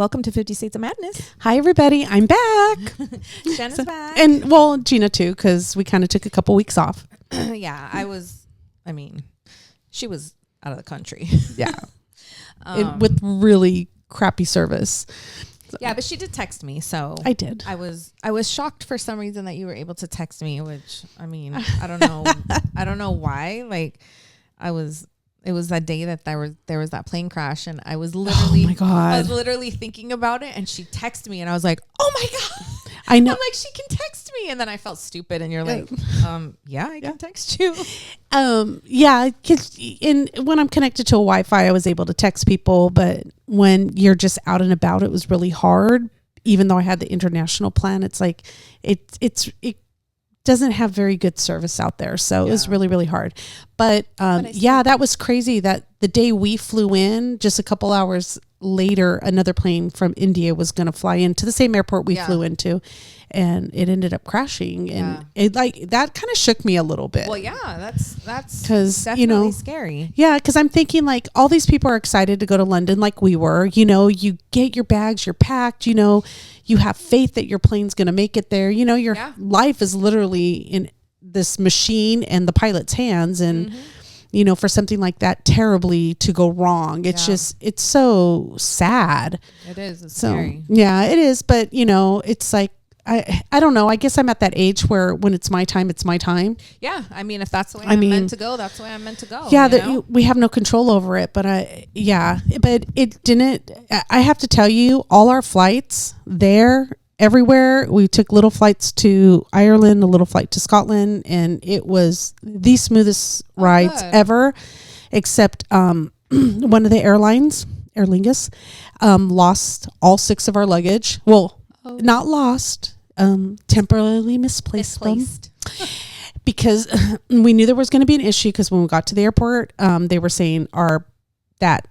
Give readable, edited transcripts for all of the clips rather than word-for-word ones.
Welcome to 50 States of Madness. Hi, everybody. I'm back. Jenna's back. And, well, Gina, too, because we kind of took a couple weeks off. Yeah, she was out of the country. Yeah. With really crappy service. Yeah, but she did text me, so I did. I was shocked for some reason that you were able to text me, which I don't know. I don't know why. Like, it was that day that there was that plane crash, and I was literally, oh my God. I was literally thinking about it, and she texted me, and I was like, oh my God. I know. I'm like, she can text me, and then I felt stupid, and you're like, yeah, I can text you. Yeah, because when I'm connected to a Wi-Fi, I was able to text people, but when you're just out and about, it was really hard. Even though I had the international plan, it's like it doesn't have very good service out there, so it was really, really hard. But that was crazy. That the day we flew in, just a couple hours later, another plane from India was going to fly into the same airport we flew into, and it ended up crashing, and it that kind of shook me a little bit. Well, yeah, that's because definitely scary. Yeah, because I'm thinking like all these people are excited to go to London, like we were. You get your bags, you're packed. You have faith that your plane's going to make it there. Your life is literally in this machine and the pilot's hands, and for something like that terribly to go wrong, it's so sad. It is. It's scary. Yeah, it is. But it's like, I don't know. I guess I'm at that age where when it's my time, it's my time. Yeah. If that's the way I'm meant to go, that's the way I'm meant to go. Yeah. We have no control over it, but but it didn't, I have to tell you, all our flights there, everywhere, we took little flights to Ireland, a little flight to Scotland, and it was the smoothest rides ever, except one of the airlines, Aer Lingus, lost all 6 of our luggage. Well, not lost, temporarily misplaced. Them. Because we knew there was going to be an issue, because when we got to the airport, they were saying the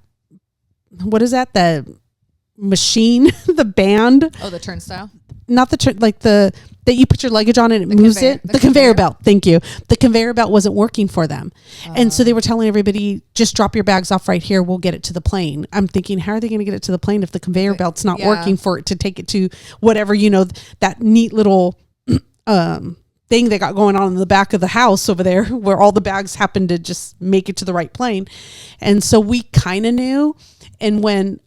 machine, the band. Oh, the turnstile? Not the that you put your luggage on and it moves it. The conveyor belt. Thank you. The conveyor belt wasn't working for them. And so they were telling everybody, just drop your bags off right here. We'll get it to the plane. I'm thinking, how are they going to get it to the plane if the conveyor belt's not working for it to take it to whatever, that neat little thing they got going on in the back of the house over there where all the bags happen to just make it to the right plane. And so we kind of knew. And when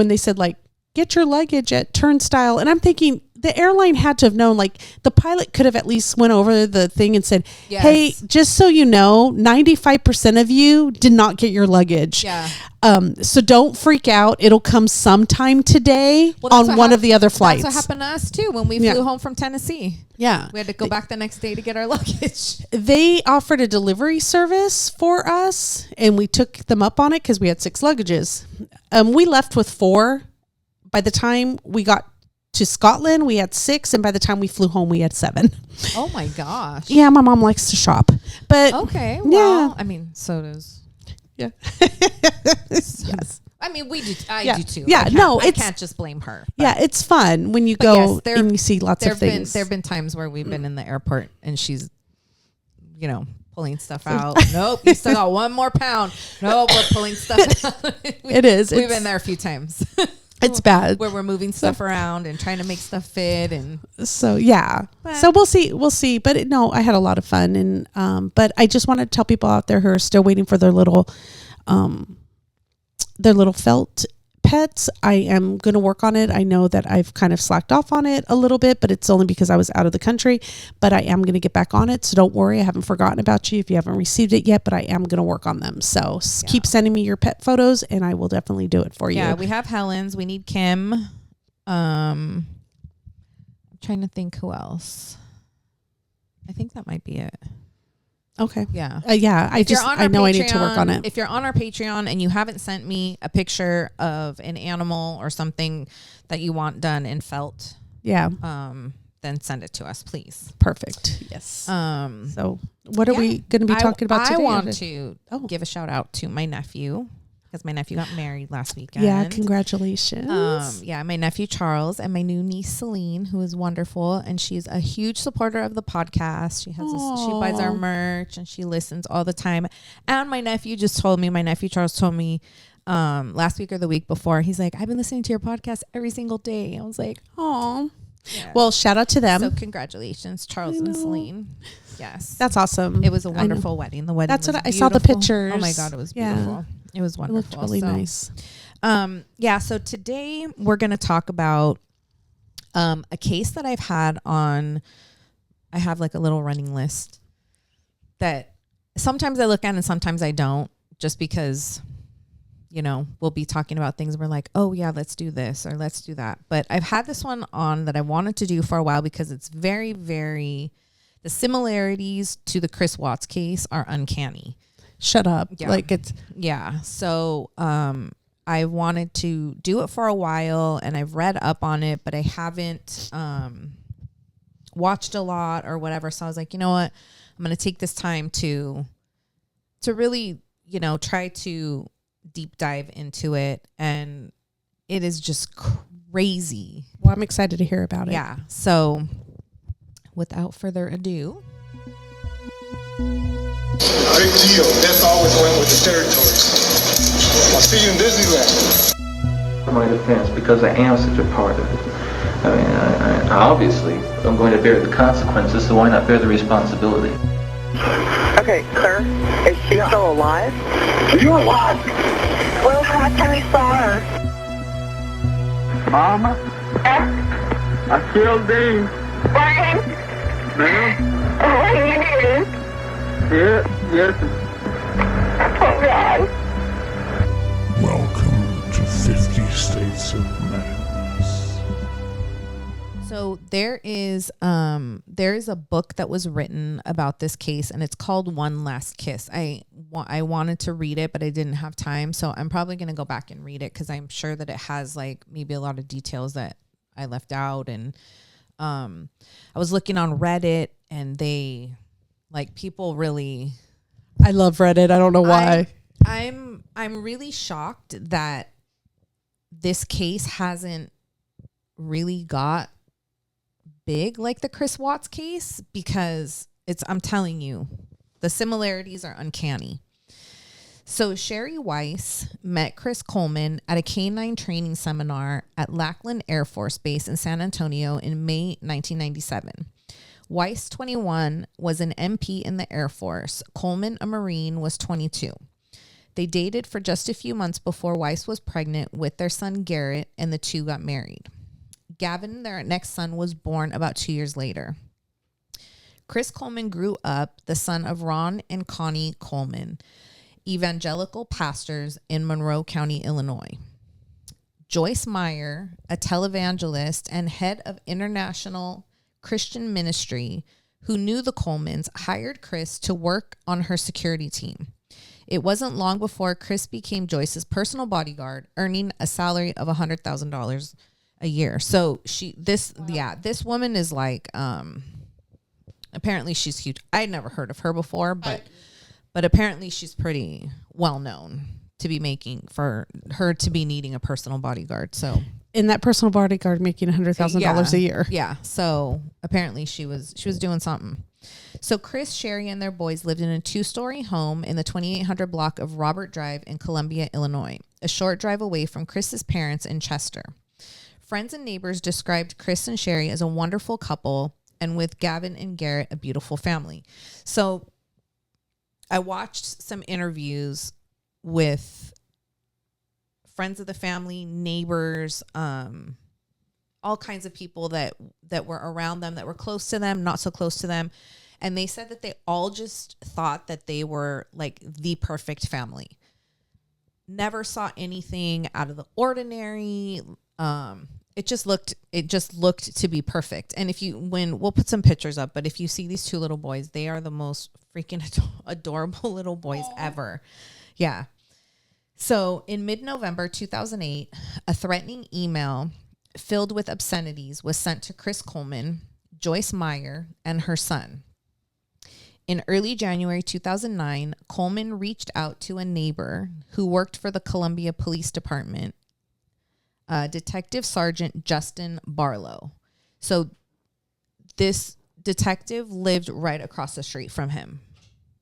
they said, like, get your luggage at turnstile, and I'm thinking the airline had to have known, like, the pilot could have at least went over the thing and said, hey, just so you know, 95% of you did not get your luggage. Yeah. So don't freak out. It'll come sometime today on one of the other flights. That's what happened to us too when we flew home from Tennessee. Yeah. We had to go back the next day to get our luggage. They offered a delivery service for us, and we took them up on it because we had 6 luggages. We left with 4. By the time we got to Scotland, we had 6, and by the time we flew home, we had 7. Oh my gosh! Yeah, my mom likes to shop, but okay, well, so does yes. We do. I do too. Yeah, I can't just blame her. Yeah, it's fun when you go and you see lots of things. There have been times where we've been in the airport and she's, pulling stuff out. Nope, you still got 1 more pound. Nope, we're pulling stuff out. We've been there a few times. It's bad where we're moving stuff around and trying to make stuff fit, and so so we'll see. But I had a lot of fun, and but I just want to tell people out there who are still waiting for their little felt pets. I am going to work on it. I know that I've kind of slacked off on it a little bit, but it's only because I was out of the country. But I am going to get back on it, so don't worry. I haven't forgotten about you if you haven't received it yet, but I am going to work on them. So keep sending me your pet photos, and I will definitely do it for you. Yeah, we have Helen's. We need Kim. I'm trying to think who else. I think that might be it. Okay. Yeah. I know I need to work on it. If you're on our Patreon and you haven't sent me a picture of an animal or something that you want done in felt, then send it to us, please. Perfect. Yes. So what are we going to be talking about today? I want to give a shout out to my nephew, because my nephew got married last weekend. Yeah, congratulations. My nephew Charles and my new niece Celine, who is wonderful, and she's a huge supporter of the podcast. She buys our merch and she listens all the time. And my nephew Charles told me last week or the week before. He's like, I've been listening to your podcast every single day. I was like, oh, yeah. Well, shout out to them. So congratulations, Charles and Celine. Yes. That's awesome. It was a wonderful wedding. The wedding That's was what I saw the pictures. Oh my God, it was beautiful. It was wonderful. It looked really nice. So today we're going to talk about a case that I've had on. I have like a little running list that sometimes I look at and sometimes I don't, just because, you know, we'll be talking about things and we're like, oh yeah, let's do this or let's do that. But I've had this one on that I wanted to do for a while because it's very, very, the similarities to the Chris Watts case are uncanny. Shut up. Yeah. Like it's. Yeah. So, I wanted to do it for a while and I've read up on it, but I haven't, watched a lot or whatever. So I was like, you know what? I'm going to take this time to really, you know, try to deep dive into it. And it is just crazy. Well, I'm excited to hear about it. Yeah. So without further ado. Big deal. That's always went with the territory. I'll see you in Disneyland. My defense, because I am such a part of it. I mean, I obviously I'm going to bear the consequences, so why not bear the responsibility? Okay, sir, is she still alive? Are you alive? Well, last time we saw her. Mama, I killed Dean. Brian? Ma'am? Oh, what are you doing? Yes. Oh, God. Welcome to 50 States of Madness. So there is a book that was written about this case and it's called One Last Kiss. I wanted to read it, but I didn't have time. So I'm probably going to go back and read it because I'm sure that it has like maybe a lot of details that I left out. And I was looking on Reddit and they like people really. I love Reddit. I don't know why. I'm really shocked that this case hasn't really got big like the Chris Watts case because I'm telling you, the similarities are uncanny. So Sherry Weiss met Chris Coleman at a K-9 training seminar at Lackland Air Force Base in San Antonio in May 1997. Weiss, 21, was an MP in the Air Force. Coleman, a Marine, was 22. They dated for just a few months before Weiss was pregnant with their son Garrett, and the two got married. Gavin, their next son, was born about 2 years later. Chris Coleman grew up the son of Ron and Connie Coleman, evangelical pastors in Monroe County, Illinois. Joyce Meyer, a televangelist and head of International Christian Ministry, who knew the Colemans, hired Chris to work on her security team. It wasn't long before Chris became Joyce's personal bodyguard, earning a salary of $100,000 a year. So this woman is like, apparently she's huge. I'd never heard of her before, but apparently she's pretty well known to be for her to be needing a personal bodyguard. So in that personal bodyguard making $100,000 a year. Yeah. So apparently she was doing something. So Chris, Sherry, and their boys lived in a 2-story home in the 2800 block of Robert Drive in Columbia, Illinois, a short drive away from Chris's parents in Chester. Friends and neighbors described Chris and Sherry as a wonderful couple, and with Gavin and Garrett, a beautiful family. So I watched some interviews with friends of the family, neighbors, all kinds of people that were around them, that were close to them, not so close to them. And they said that they all just thought that they were like the perfect family. Never saw anything out of the ordinary. It just looked to be perfect. And we'll put some pictures up, but if you see these two little boys, they are the most freaking adorable little boys ever. Yeah. So in mid-November 2008, a threatening email filled with obscenities was sent to Chris Coleman, Joyce Meyer, and her son. In early January 2009, Coleman reached out to a neighbor who worked for the Columbia Police Department, Detective Sergeant Justin Barlow. So this detective lived right across the street from him.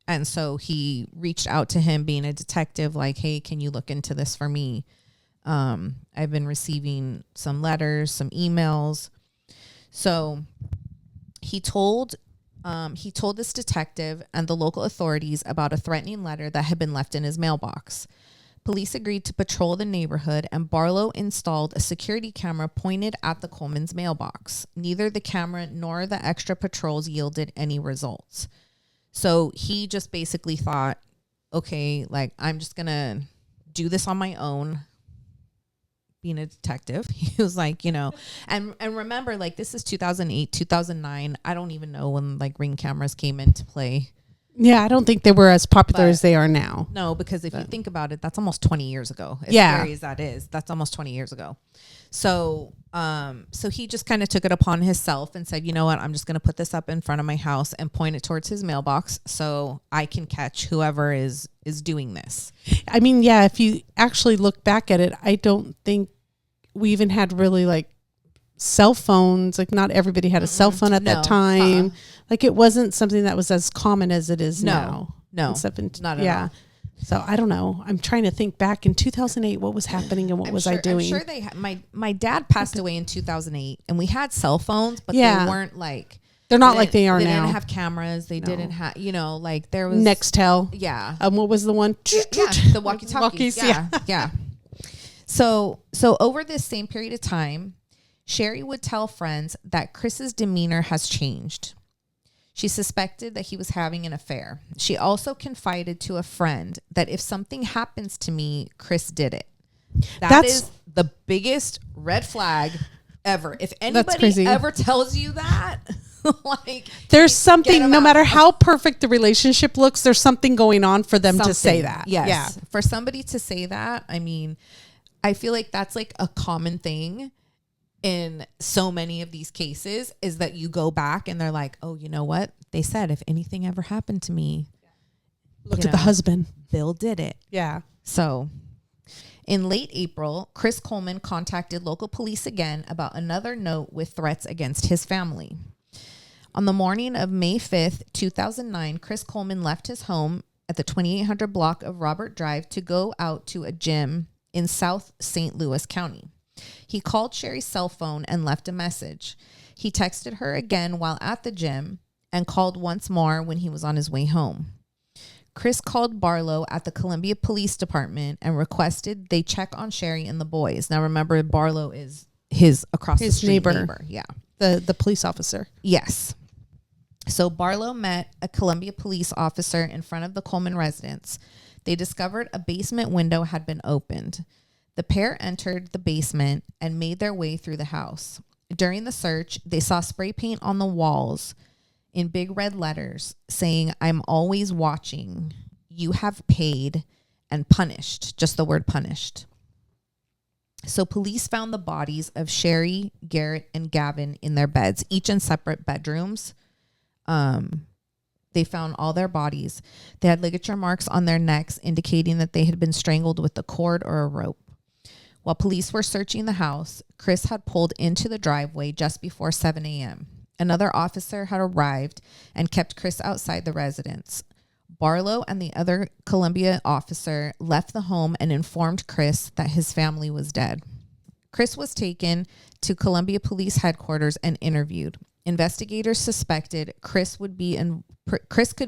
And so he reached out to him, being a detective, like, hey, can you look into this for me? I've been receiving some letters, some emails. So he told this detective and the local authorities about a threatening letter that had been left in his mailbox. Police agreed to patrol the neighborhood, and Barlow installed a security camera pointed at the Coleman's mailbox. Neither the camera nor the extra patrols yielded any results. So he just basically thought, okay, like, I'm just going to do this on my own. Being a detective, he was like, and remember, like, this is 2008, 2009. I don't even know when like Ring cameras came into play. Yeah, I don't think they were as popular as they are now. No, because if you think about it, that's almost 20 years ago. As Yeah. scary as that is, that's almost 20 years ago. So, so he just kind of took it upon himself and said, you know what, I'm just going to put this up in front of my house and point it towards his mailbox so I can catch whoever is doing this. I mean, yeah, if you actually look back at it, I don't think we even had really like cell phones. Like, not everybody had a cell phone at that time. Like, it wasn't something that was as common as it is now. No, not at all. So I don't know. I'm trying to think back in 2008, what was happening and what was I doing? I'm sure they my dad passed away in 2008, and we had cell phones, but they weren't like, they're not like they are now. They didn't have cameras. They didn't have, like, there was Nextel. Yeah. What was the one? Yeah, the walkie-talkies. Yeah. So over this same period of time, Sherry would tell friends that Chris's demeanor has changed. She suspected that he was having an affair. She also confided to a friend that if something happens to me, Chris did it. That's the biggest red flag ever. If anybody ever tells you that, like, there's something, no matter how perfect the relationship looks, there's something going on for them to say that. Yes. Yeah. For somebody to say that, I mean, I feel like that's like a common thing in so many of these cases, is that you go back and they're like, oh, you know what? They said, if anything ever happened to me, look at the husband. Bill did it. Yeah. So in late April, Chris Coleman contacted local police again about another note with threats against his family. On the morning of May 5th, 2009, Chris Coleman left his home at the 2800 block of Robert Drive to go out to a gym in South St. Louis County. He called Sherry's cell phone and left a message. He texted her again while at the gym and called once more when he was on his way home. Chris called Barlow at the Columbia Police Department and requested they check on Sherry and the boys. Now, remember, Barlow is his across the street neighbor. Yeah. The police officer. Yes. So Barlow met a Columbia police officer in front of the Coleman residence. They discovered a basement window had been opened. The pair entered the basement and made their way through the house. During the search, they saw spray paint on the walls in big red letters saying, "I'm always watching. You have paid," and punished. Just the word punished. So police found the bodies of Sherry, Garrett, and Gavin in their beds, each in separate bedrooms. They found all their bodies. They had ligature marks on their necks, indicating that they had been strangled with a cord or a rope. While police were searching the house, Chris had pulled into the driveway just before 7 a.m. Another officer had arrived and kept Chris outside the residence. Barlow and the other Columbia officer left the home and informed Chris that his family was dead. Chris was taken to Columbia Police Headquarters and interviewed. Investigators suspected Chris could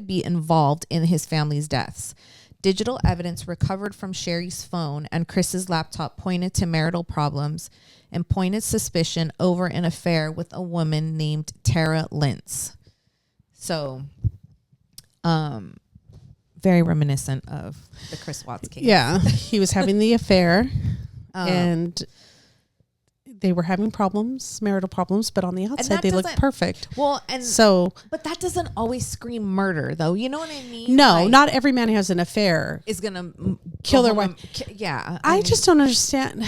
be involved in his family's deaths. Digital evidence recovered from Sherry's phone and Chris's laptop pointed to marital problems and pointed suspicion over an affair with a woman named Tara Lintz. So, very reminiscent of the Chris Watts case. Yeah, he was having the affair, and they were having problems, marital problems, but on the outside they looked perfect. Well, and so, but that doesn't always scream murder, though. You know what I mean? No, like, not every man who has an affair is gonna kill their wife. Yeah, I just don't understand.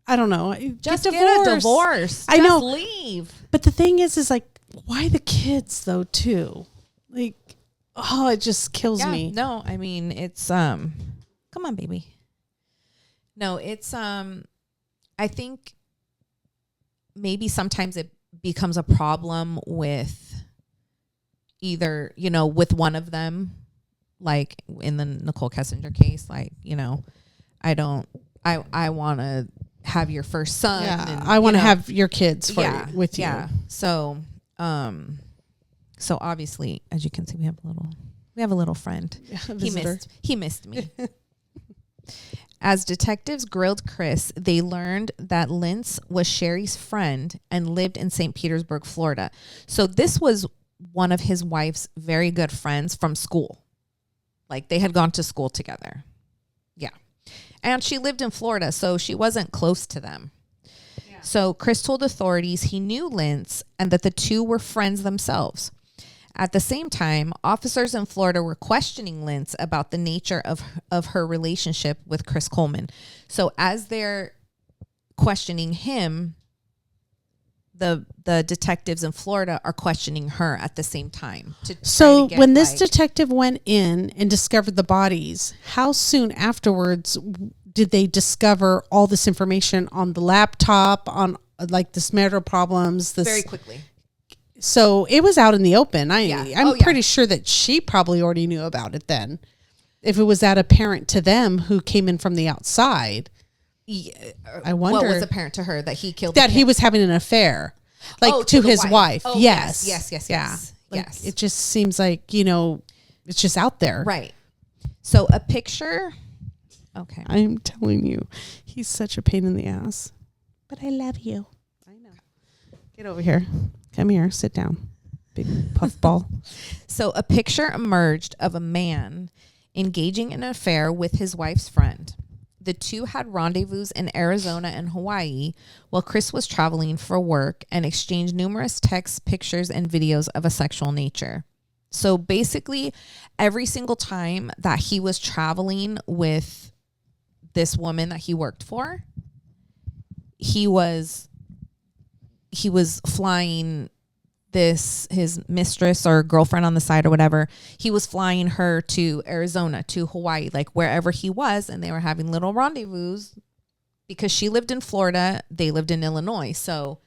I don't know. Just get a divorce. I know. Leave. But the thing is like, why the kids though too? Like, oh, it just kills me. No, I mean it's come on, baby. No, it's I think maybe sometimes it becomes a problem with either, with one of them like in the Nicole Kessinger case, like, you know, I want to have your first son. Yeah, and, I want to you know, have your kids with you. Yeah. So, so obviously, as you can see, we have a little friend. He missed me. As detectives grilled Chris, they learned that Lintz was Sherry's friend and lived in St. Petersburg, Florida. So this was one of his wife's very good friends from school. Like, they had gone to school together. Yeah. And she lived in Florida, so she wasn't close to them. Yeah. So Chris told authorities he knew Lintz and that the two were friends themselves. At the same time, officers in Florida were questioning Lintz about the nature of her relationship with Chris Coleman. So as they're questioning him, the detectives in Florida are questioning her at the same time. So when this detective went in and discovered the bodies, how soon afterwards did they discover all this information on the laptop, on like the marital problems? Very quickly. So it was out in the open. I'm pretty sure that she probably already knew about it then. If it was that apparent to them who came in from the outside. Yeah. I wonder. What was apparent to her? That he killed that he was having an affair. Like to his wife. Oh, yes. Yeah. Like, yes. It just seems like, you know, it's just out there. Right. So a picture. Okay. I'm telling you, he's such a pain in the ass. But I love you. I know. Get over here. Come here. Sit down. Big puffball. So a picture emerged of a man engaging in an affair with his wife's friend. The two had rendezvous in Arizona and Hawaii while Chris was traveling for work and exchanged numerous texts, pictures, and videos of a sexual nature. So basically, every single time that he was traveling with this woman that he worked for, he was flying his mistress or girlfriend on the side or whatever. He was flying her to Arizona, to Hawaii, like wherever he was, and they were having little rendezvous because she lived in Florida, they lived in Illinois. So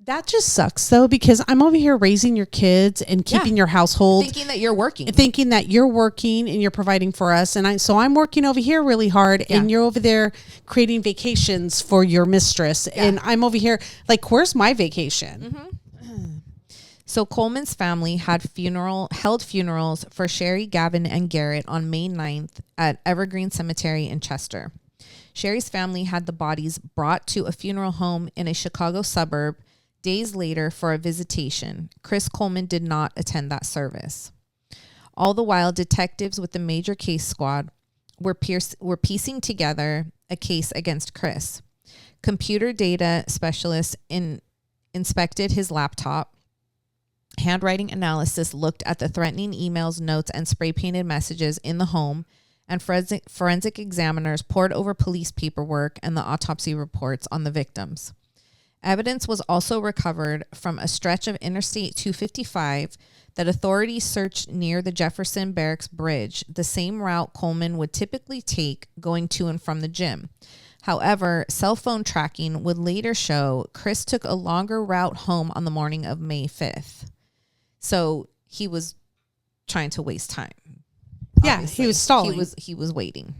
that just sucks though, because I'm over here raising your kids and keeping your household, thinking that you're working and you're providing for us, and I'm working over here really hard, and you're over there creating vacations for your mistress, and I'm over here like, where's my vacation? Mm-hmm. So Coleman's family held funerals for Sherry, Gavin, and Garrett on May 9th at Evergreen Cemetery in Chester. Sherry's family had the bodies brought to a funeral home in a Chicago suburb days later for a visitation. Chris Coleman did not attend that service. All the while, detectives with the major case squad were piecing together a case against Chris. Computer data specialists inspected his laptop. Handwriting analysis looked at the threatening emails, notes, and spray-painted messages in the home, and forensic examiners pored over police paperwork and the autopsy reports on the victims. Evidence was also recovered from a stretch of Interstate 255 that authorities searched near the Jefferson Barracks Bridge, the same route Coleman would typically take going to and from the gym. However, cell phone tracking would later show Chris took a longer route home on the morning of May 5th. So he was trying to waste time. Yeah, obviously. He was stalling. He was waiting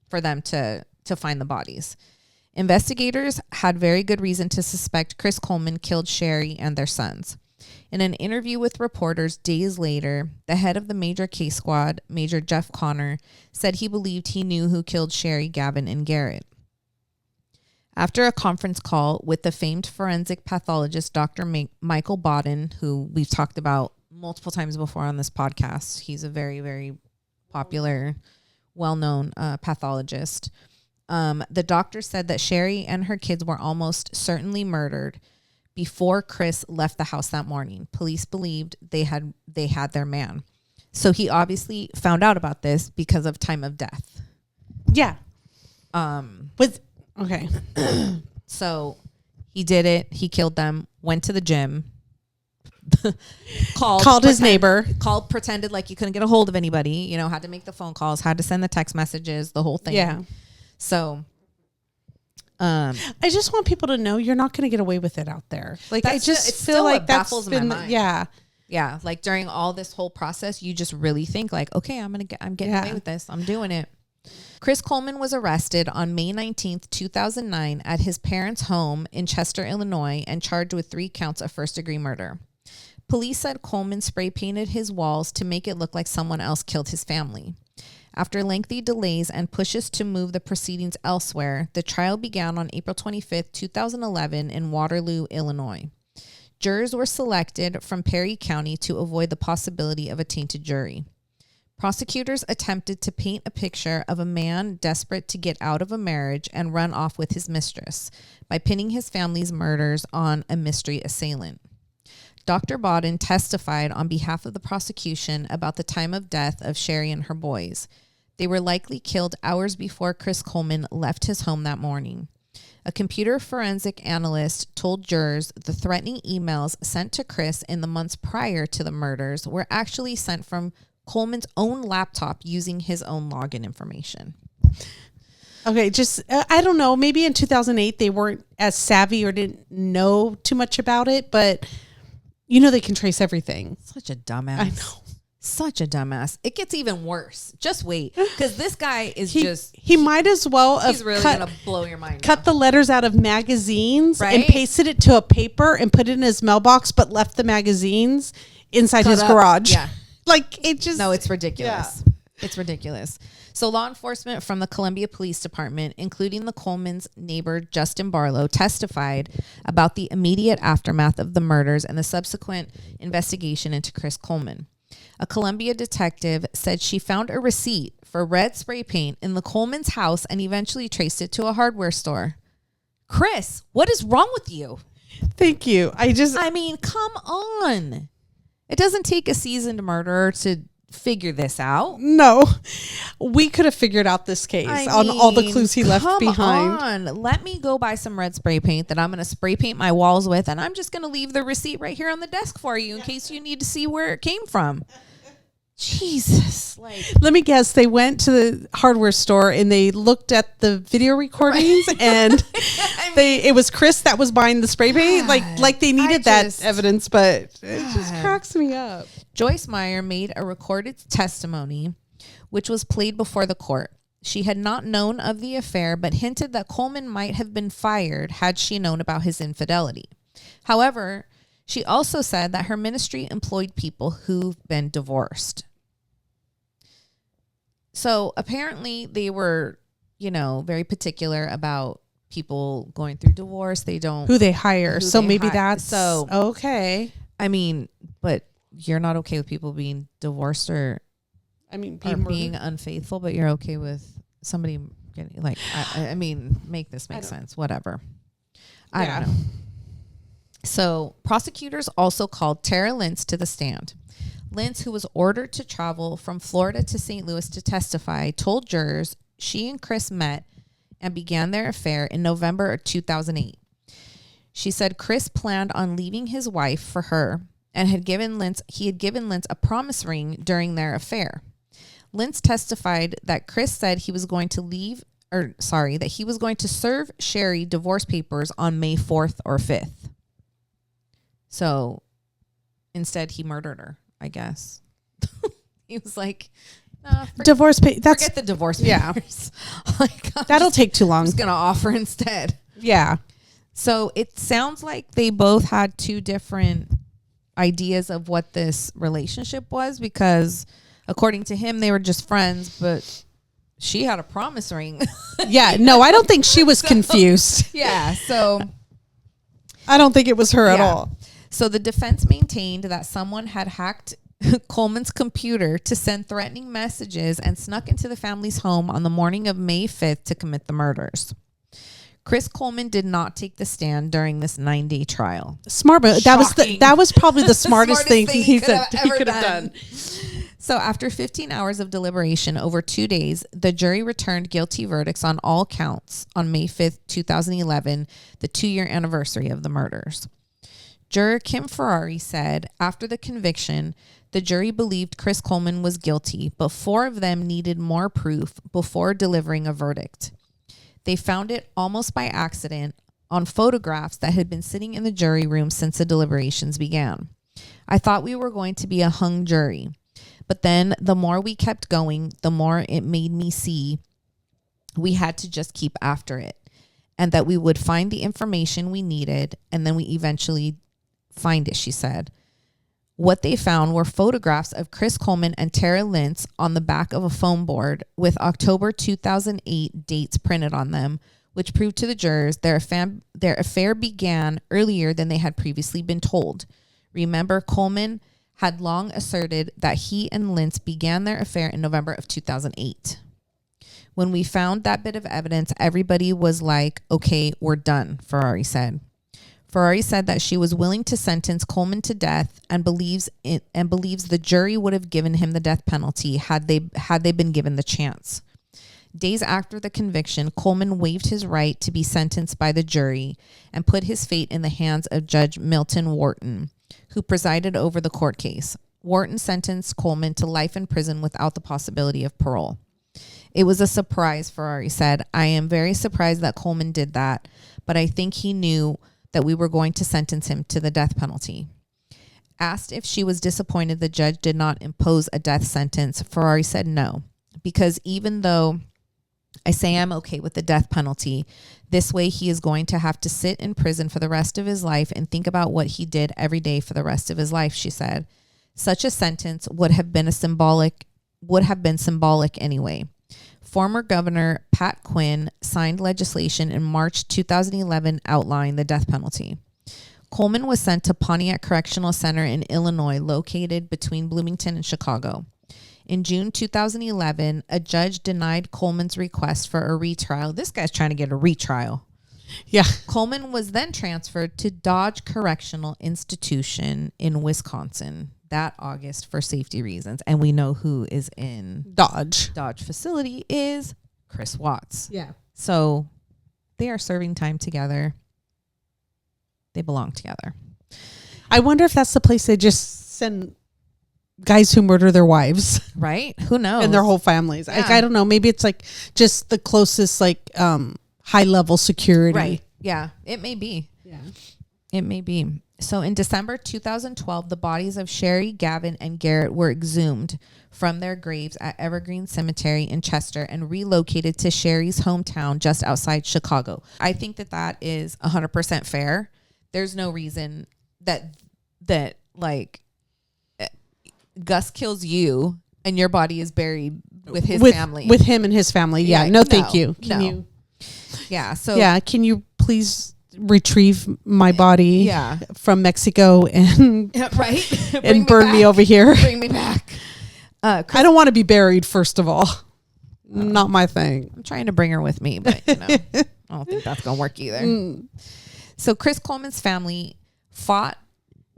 for them to find the bodies. Investigators had very good reason to suspect Chris Coleman killed Sherry and their sons. In an interview with reporters days later, the head of the major case squad, Major Jeff Connor, said he believed he knew who killed Sherry, Gavin, and Garrett. After a conference call with the famed forensic pathologist, Dr. Michael Bodden, who we've talked about multiple times before on this podcast, he's a very, very popular, well-known pathologist. The doctor said that Sherry and her kids were almost certainly murdered before Chris left the house that morning. Police believed they had their man. So he obviously found out about this because of time of death. Yeah. Okay. So he did it. He killed them, went to the gym, called his neighbor, pretended like you couldn't get a hold of anybody, had to make the phone calls, had to send the text messages, the whole thing. Yeah. So I just want people to know you're not going to get away with it out there. Like, I just feel like baffles my mind. Yeah. Yeah, like during all this whole process, you just really think like, okay, I'm getting away with this. I'm doing it. Chris Coleman was arrested on May 19th, 2009 at his parents' home in Chester, Illinois, and charged with 3 counts of first-degree murder. Police said Coleman spray painted his walls to make it look like someone else killed his family. After lengthy delays and pushes to move the proceedings elsewhere, the trial began on April 25th, 2011 in Waterloo, Illinois. Jurors were selected from Perry County to avoid the possibility of a tainted jury. Prosecutors attempted to paint a picture of a man desperate to get out of a marriage and run off with his mistress by pinning his family's murders on a mystery assailant. Dr. Bodden testified on behalf of the prosecution about the time of death of Sherry and her boys. They were likely killed hours before Chris Coleman left his home that morning. A computer forensic analyst told jurors the threatening emails sent to Chris in the months prior to the murders were actually sent from Coleman's own laptop using his own login information. Okay, just, I don't know, maybe in 2008 they weren't as savvy or didn't know too much about it, but you know they can trace everything. Such a dumbass. I know. Such a dumbass. It gets even worse. Just wait, because this guy is he might as well have he's really gonna blow your mind. Cut the letters out of magazines Right? and pasted it to a paper and put it in his mailbox, but left the magazines inside his garage. Yeah. Like it just. No, it's ridiculous. Yeah. It's ridiculous. So law enforcement from the Columbia Police Department, including the Coleman's neighbor, Justin Barlow, testified about the immediate aftermath of the murders and the subsequent investigation into Chris Coleman. A Columbia detective said she found a receipt for red spray paint in the Coleman's house and eventually traced it to a hardware store. Chris, what is wrong with you? Thank you. I mean, come on. It doesn't take a seasoned murderer to figure this out. No, we could have figured out this case on all the clues he left behind. Come on. Let me go buy some red spray paint that I'm going to spray paint my walls with, and I'm just going to leave the receipt right here on the desk for you in case you need to see where it came from. Jesus. Let me guess. They went to the hardware store and they looked at the video recordings and it was Chris that was buying the spray paint. Like they needed that evidence, but it just cracks me up. Joyce Meyer made a recorded testimony, which was played before the court. She had not known of the affair, but hinted that Coleman might have been fired had she known about his infidelity. However, she also said that her ministry employed people who've been divorced. So apparently they were, very particular about people going through divorce. They don't who they hire. So maybe that's so okay. I mean, but you're not okay with people being divorced or being unfaithful, but you're okay with somebody getting make this make sense. Whatever. I don't know. So prosecutors also called Tara Lentz to the stand. Lentz, who was ordered to travel from Florida to St. Louis to testify, told jurors she and Chris met and began their affair in November of 2008. She said Chris planned on leaving his wife for her and he had given Lentz a promise ring during their affair. Lentz testified that Chris said he was going to serve Sherry divorce papers on May 4th or 5th. So instead he murdered her, I guess. He was like, nah, forget the divorce papers. That'll take too long. I'm just going to offer instead. Yeah. So it sounds like they both had two different ideas of what this relationship was, because according to him, they were just friends, but she had a promise ring. Yeah. No, I don't think she was confused. Yeah. So I don't think it was her at all. So the defense maintained that someone had hacked Coleman's computer to send threatening messages and snuck into the family's home on the morning of May 5th to commit the murders. Chris Coleman did not take the stand during this 9-day trial. Smart, but that was probably the smartest thing he could have done. So after 15 hours of deliberation over 2 days, the jury returned guilty verdicts on all counts on May 5th, 2011, the 2-year anniversary of the murders. Juror Kim Ferrari said after the conviction, the jury believed Chris Coleman was guilty, but 4 of them needed more proof before delivering a verdict. They found it almost by accident on photographs that had been sitting in the jury room since the deliberations began. I thought we were going to be a hung jury. But then the more we kept going, the more it made me see we had to just keep after it, and that we would find the information we needed, and then we eventually find it, she said. What they found were photographs of Chris Coleman and Tara Lentz on the back of a foam board with October 2008 dates printed on them, which proved to the jurors their affair began earlier than they had previously been told. Remember, Coleman had long asserted that he and Lentz began their affair in November of 2008. When we found that bit of evidence, everybody was like, okay, we're done, Ferrari said. Ferrari said that she was willing to sentence Coleman to death and believes the jury would have given him the death penalty had they been given the chance. Days after the conviction, Coleman waived his right to be sentenced by the jury and put his fate in the hands of Judge Milton Wharton, who presided over the court case. Wharton sentenced Coleman to life in prison without the possibility of parole. It was a surprise, Ferrari said. I am very surprised that Coleman did that, but I think he knew that we were going to sentence him to the death penalty. Asked if she was disappointed the judge did not impose a death sentence, Ferrari said no, because even though I say I'm okay with the death penalty, this way he is going to have to sit in prison for the rest of his life and think about what he did every day for the rest of his life, she said. Such a sentence would have been symbolic anyway. Former Governor Pat Quinn signed legislation in March 2011 outlining the death penalty. Coleman was sent to Pontiac Correctional Center in Illinois, located between Bloomington and Chicago. In June 2011, a judge denied Coleman's request for a retrial. This guy's trying to get a retrial. Yeah. Coleman was then transferred to Dodge Correctional Institution in Wisconsin that August for safety reasons. And we know who is in Dodge facility is Chris Watts. Yeah. So they are serving time together. They belong together. I wonder if that's the place they just send guys who murder their wives. Right? Who knows? And their whole families. Yeah. Like, I don't know. Maybe it's like just the closest high level security. Right. Yeah. It may be. Yeah. It may be. So in December 2012, the bodies of Sherry, Gavin, and Garrett were exhumed from their graves at Evergreen Cemetery in Chester and relocated to Sherry's hometown just outside Chicago. I think that is 100% fair. There's no reason that Gus kills you and your body is buried with his family. With him and his family. Yeah. No, thank you. Can you? Yeah. So yeah. Can you please retrieve my body from Mexico and right and burn me over here? Bring me back. I don't want to be buried, first of all. Not my thing. I'm trying to bring her with me, but I don't think that's gonna work either. So Chris Coleman's family fought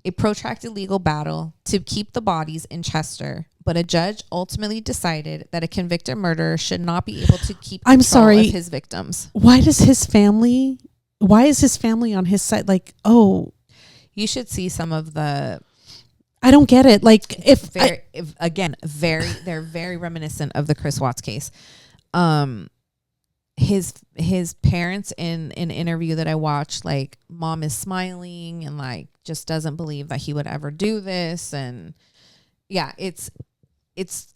a protracted legal battle to keep the bodies in Chester, but a judge ultimately decided that a convicted murderer should not be able to keep control of his victims. Why is his family on his side? Like, oh, you should see some of the. I don't get it. Like, they're very reminiscent of the Chris Watts case. His parents in an interview that I watched, like, mom is smiling and like just doesn't believe that he would ever do this, and yeah, it's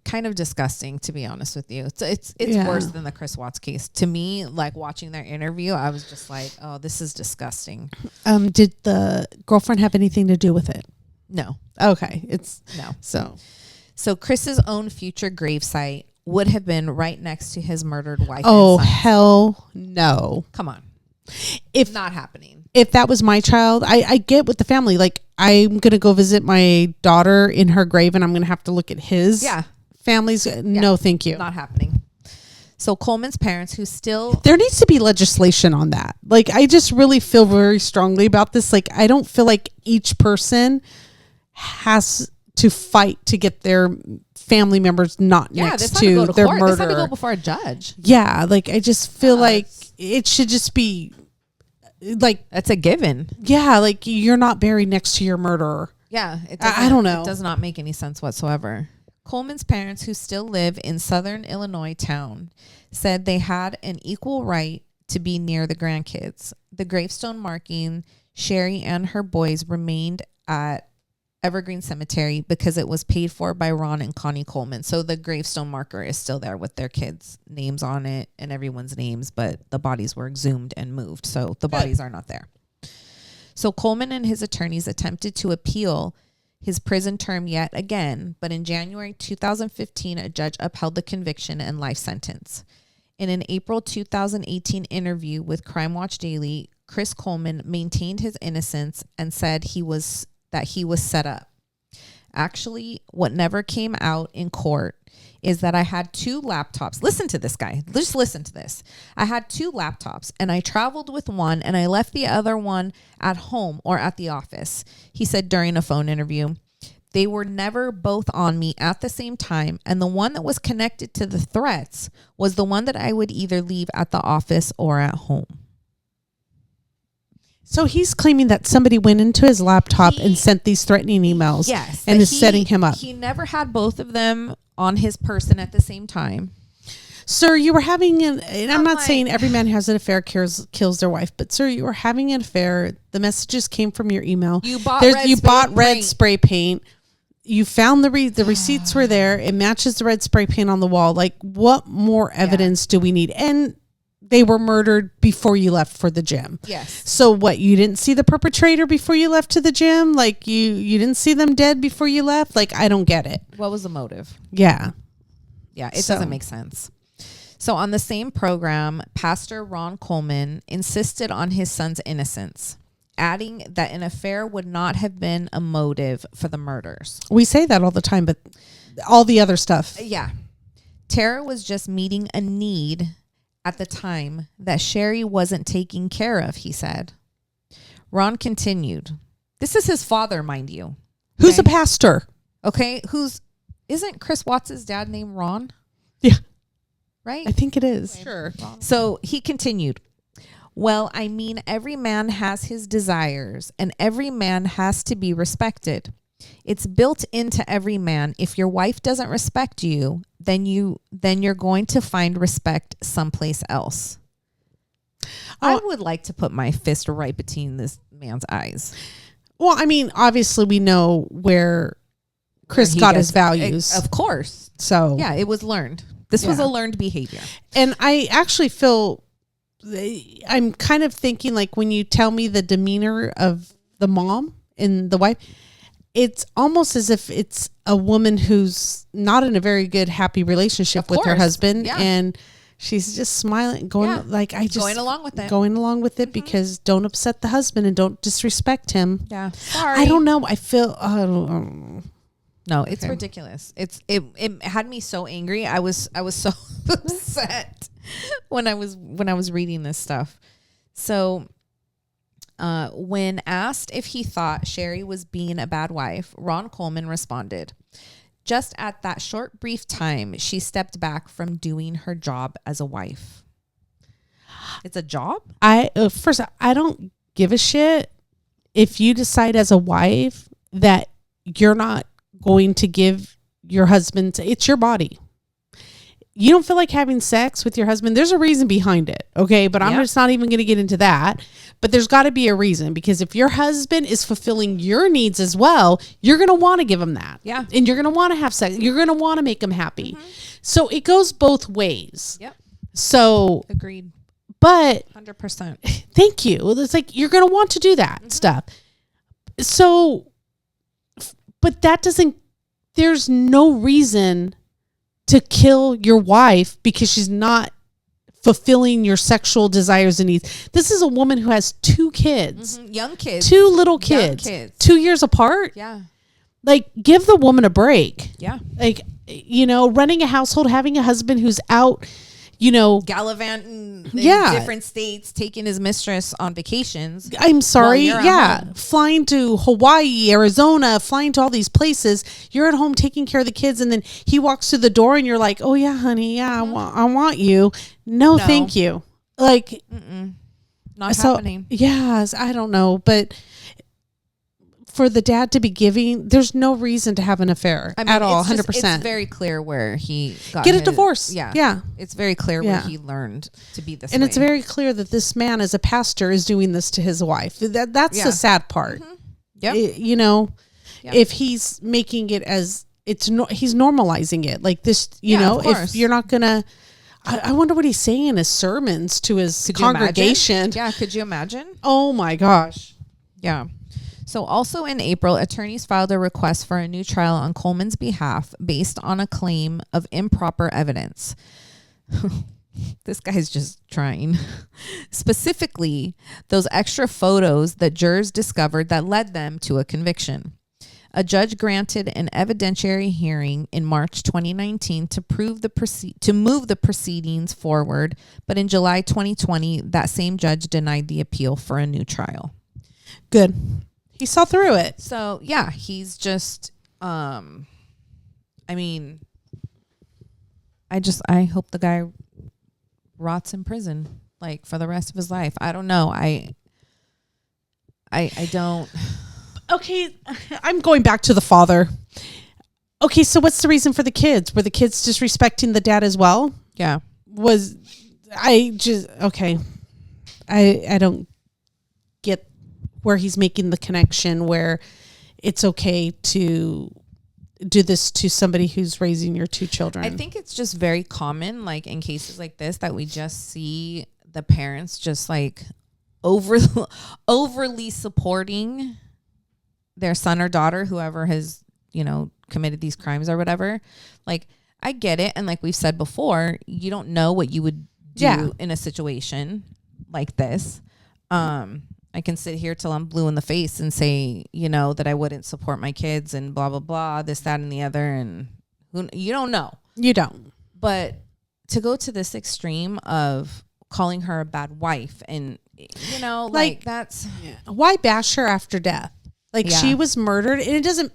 kind of disgusting, to be honest with you. It's worse than the Chris Watts case to me. Like, watching their interview, I was just like, oh, this is disgusting. Did the girlfriend have anything to do with it? No. Okay. So Chris's own future gravesite would have been right next to his murdered wife. Oh, hell no. Come on. If not happening. If that was my child, I get with the family. Like, I'm going to go visit my daughter in her grave and I'm going to have to look at his family's. No, thank you. Not happening. So Coleman's parents, who still... There needs to be legislation on that. Like, I just really feel very strongly about this. Like, I don't feel like each person has to fight to get their family members not next to their murderer. This had to go before a judge. Yeah, like, I just feel like it should just be like... That's a given. Yeah, like, you're not buried next to your murderer. Yeah. I don't know. It does not make any sense whatsoever. Coleman's parents, who still live in southern Illinois town, said they had an equal right to be near the grandkids. The gravestone marking Sherry and her boys remained at Evergreen Cemetery because it was paid for by Ron and Connie Coleman. So the gravestone marker is still there with their kids' names on it and everyone's names, but the bodies were exhumed and moved. So the bodies are not there. So Coleman and his attorneys attempted to appeal his prison term yet again, but in January 2015, a judge upheld the conviction and life sentence. In an April 2018 interview with Crime Watch Daily, Chris Coleman maintained his innocence and said he was set up. Actually, what never came out in court is that I had 2 laptops. Listen to this guy. Just listen to this. I had 2 laptops and I traveled with one and I left the other one at home or at the office. He said during a phone interview, they were never both on me at the same time. And the one that was connected to the threats was the one that I would either leave at the office or at home. So he's claiming that somebody went into his laptop and sent these threatening emails. Yes. And is setting him up. He never had both of them on his person at the same time. Sir, you were having and I'm not saying every man who has an affair kills their wife, but sir, you were having an affair. The messages came from your email. You bought red spray paint. You found the receipts were there. It matches the red spray paint on the wall. Like, what more evidence do we need? And they were murdered before you left for the gym. Yes. So what, you didn't see the perpetrator before you left to the gym? Like you didn't see them dead before you left? Like, I don't get it. What was the motive? Yeah. Yeah, it doesn't make sense. So on the same program, Pastor Ron Coleman insisted on his son's innocence, adding that an affair would not have been a motive for the murders. We say that all the time, but all the other stuff. Yeah. Tara was just meeting a need at the time that Sherry wasn't taking care of, he said. Ron continued. This is his father, mind you. Who's a pastor? Okay. Isn't Chris Watts' dad named Ron? Yeah. Right? I think it is. Sure. So he continued. Well, I mean, every man has his desires and every man has to be respected. It's built into every man. If your wife doesn't respect you, then you're going to find respect someplace else. I would like to put my fist right between this man's eyes. Well, I mean, obviously we know where Chris got his values. Of course. So yeah, it was learned. This was a learned behavior. And I actually feel, I'm kind of thinking, like, when you tell me the demeanor of the mom and the wife, it's almost as if it's a woman who's not in a very good, happy relationship with her husband. Yeah. And she's just smiling, going along with it because don't upset the husband and don't disrespect him. Yeah. Sorry. I don't know. I feel, no, it's ridiculous. It had me so angry. I was so upset when I was reading this stuff. So, when asked if he thought Sherry was being a bad wife, Ron Coleman responded, "Just at that short, brief time, she stepped back from doing her job as a wife." It's a job? I don't give a shit if you decide as a wife that you're not going to give your husband, it's your body. You don't feel like having sex with your husband, there's a reason behind it, okay? But I'm just not even going to get into that. But there's got to be a reason, because if your husband is fulfilling your needs as well, you're going to want to give him that. Yeah. And you're going to want to have sex. You're going to want to make him happy. Mm-hmm. So it goes both ways. Yep. So. Agreed. But. 100%. Thank you. It's like, you're going to want to do that stuff. So. But that doesn't, there's no reason to kill your wife because she's not fulfilling your sexual desires and needs. This is a woman who has 2 kids. Mm-hmm. Young kids. 2 little kids. 2 years apart. Yeah. Like, give the woman a break. Yeah. Like, running a household, having a husband who's out, gallivanting in different states, taking his mistress on vacations. I'm sorry. Yeah. Flying to Hawaii, Arizona, flying to all these places. You're at home taking care of the kids. And then he walks through the door and you're like, oh yeah, honey. Yeah. I want you. No, thank you. Like, not happening. Yes. I don't know. But for the dad to be giving, there's no reason to have an affair at all. 100%. It's very clear where he got a divorce. Yeah. Yeah. It's very clear where he learned to be this way. And it's very clear that this man as a pastor is doing this to his wife. That's the sad part. Mm-hmm. Yep. Yeah. if he's making it as he's normalizing it like this, you Yeah, know, of course. if you're not gonna, I wonder what he's saying in his sermons to his Could you congregation. imagine? Yeah, could you imagine? Oh my gosh. Yeah. So also in April, attorneys filed a request for a new trial on Coleman's behalf based on a claim of improper evidence. This guy's just trying. Specifically, those extra photos that jurors discovered that led them to a conviction. A judge granted an evidentiary hearing in March 2019 to move the proceedings forward, but in July 2020, that same judge denied the appeal for a new trial. Good. He saw through it. So yeah, he's just, I mean, I hope the guy rots in prison like for the rest of his life. I don't know. I don't. Okay, I'm going back to the father. Okay, so what's the reason for the kids? Were the kids disrespecting the dad as well? Yeah. I don't get where he's making the connection where it's okay to do this to somebody who's raising your two children. I think it's just very common, like in cases like this, that we just see the parents just like overly supporting their son or daughter, whoever has, you know, committed these crimes or whatever. Like, I get it. And like we've said before, you don't know what you would do in a situation like this. I can sit here till I'm blue in the face and say, you know, that I wouldn't support my kids and blah, blah, blah, this, that, and the other. And you don't know. You don't. But to go to this extreme of calling her a bad wife and, you know, like that's... Why bash her after death? Like she was murdered, and it doesn't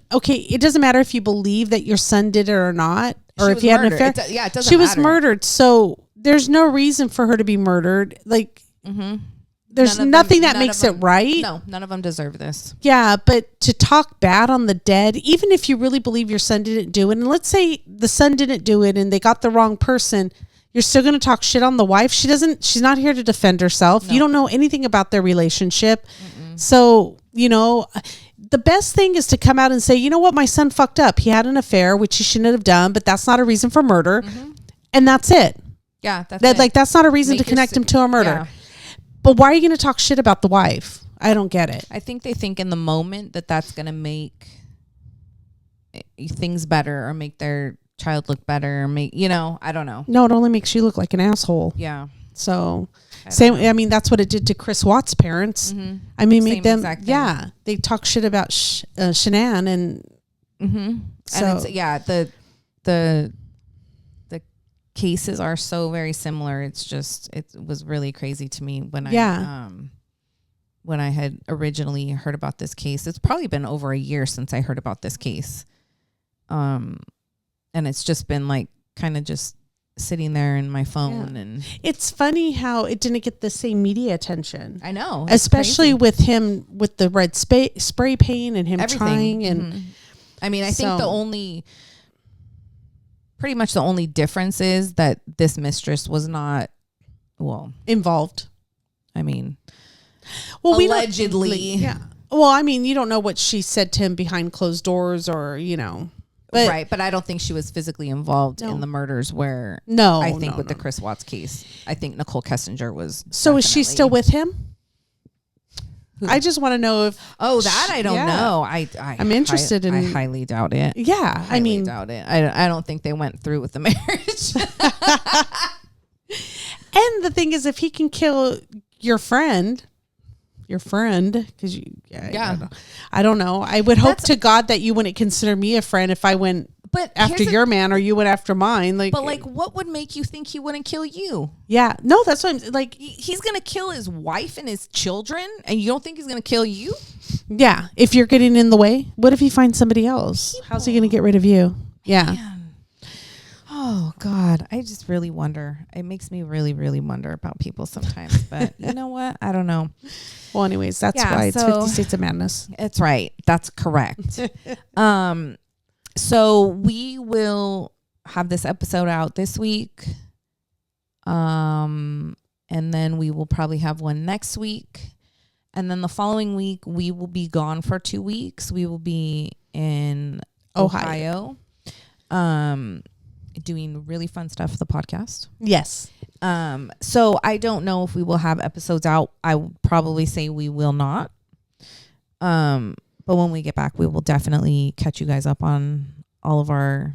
matter if you believe that your son did it or not, or if you had an affair. It doesn't She was matter. murdered, so there's no reason for her to be murdered. Like, there's nothing that makes it right. No, none of them deserve this. Yeah, but to talk bad on the dead, even if you really believe your son didn't do it, and let's say the son didn't do it and they got the wrong person, you're still going to talk shit on the wife. She's not here to defend herself. You don't know anything about their relationship. So, you know, the best thing is to come out and say, you know what, my son fucked up. He had an affair, which he shouldn't have done, but that's not a reason for murder. And that's it. Yeah, that's it. Like, that's not a reason to connect him to a murder. Yeah. But why are you going to talk shit about the wife? I don't get it. I think they think in the moment that that's going to make things better or make their child look better or make, you know, I don't know. No, it only makes you look like an asshole. Yeah. So I mean, that's what it did to Chris Watts' parents. I mean, made them, they talk shit about Shanann and so, and it's, the cases are so very similar. It's just, it was really crazy to me when I had originally heard about this case. It's probably been over a year since I heard about this case. And it's just been like kind of just sitting there in my phone. And it's funny how it didn't get the same media attention. I know, especially with him with the red spray paint and him trying. And I mean, I think pretty much the only difference is that this mistress was not involved. I mean, allegedly. Well, I mean, you don't know what she said to him behind closed doors or, you know. But, right, but I don't think she was physically involved in the murders where the Chris Watts case, I think Nicole Kessinger was. So is she still with him? I just want to know if that I don't know. I'm interested in. I highly doubt it. Yeah, I mean, doubt it. I don't think they went through with the marriage. And the thing is, if he can kill your friend, because I don't know. I would hope to God that you wouldn't consider me a friend if I went after your man or you went after mine. Like, but like, what would make you think he wouldn't kill you? Yeah, no, that's what I'm like. He's gonna kill his wife and his children, and you don't think he's gonna kill you? Yeah, if you're getting in the way, what if he finds somebody else? How's he gonna get rid of you? Yeah. Man. Oh God, I just really wonder. It makes me really, really wonder about people sometimes. But you know what? I don't know. Well, anyways, that's why it's 50 States of Madness. That's right. That's correct. So we will have this episode out this week. And then we will probably have one next week. And then the following week, we will be gone for 2 weeks. We will be in Ohio. Doing really fun stuff for the podcast. Yes. So I don't know if we will have episodes out. I would probably say we will not. But when we get back, we will definitely catch you guys up on all of our,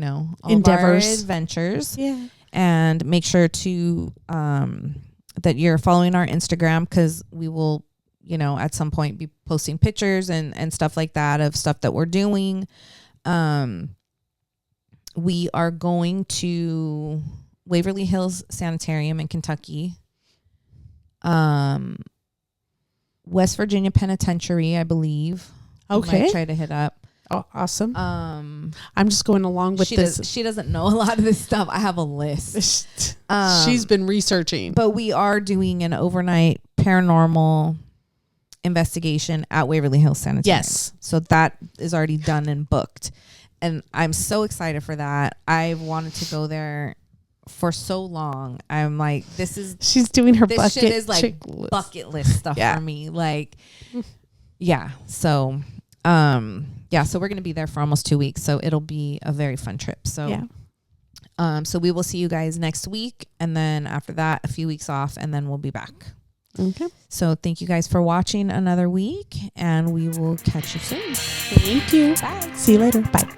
all endeavors, of our adventures. Yeah. And make sure to that you're following our Instagram, because we will, at some point be posting pictures and stuff like that of stuff that we're doing. We are going to Waverly Hills Sanitarium in Kentucky. West Virginia Penitentiary, I believe. Okay. We might try to hit up. Oh, awesome. I'm just going along with this. She doesn't know a lot of this stuff. I have a list. She's been researching. But we are doing an overnight paranormal investigation at Waverly Hills Sanitarium. Yes. So that is already done and booked. And I'm so excited for that. I've wanted to go there for so long. I'm like, she's doing her this bucket shit is like list. bucket list stuff for me. Like, yeah. So, so we're going to be there for almost 2 weeks. So it'll be a very fun trip. So, so we will see you guys next week. And then after that, a few weeks off, and then we'll be back. Okay. So thank you guys for watching another week, and we will catch you soon. Thank you. Bye. See you later. Bye.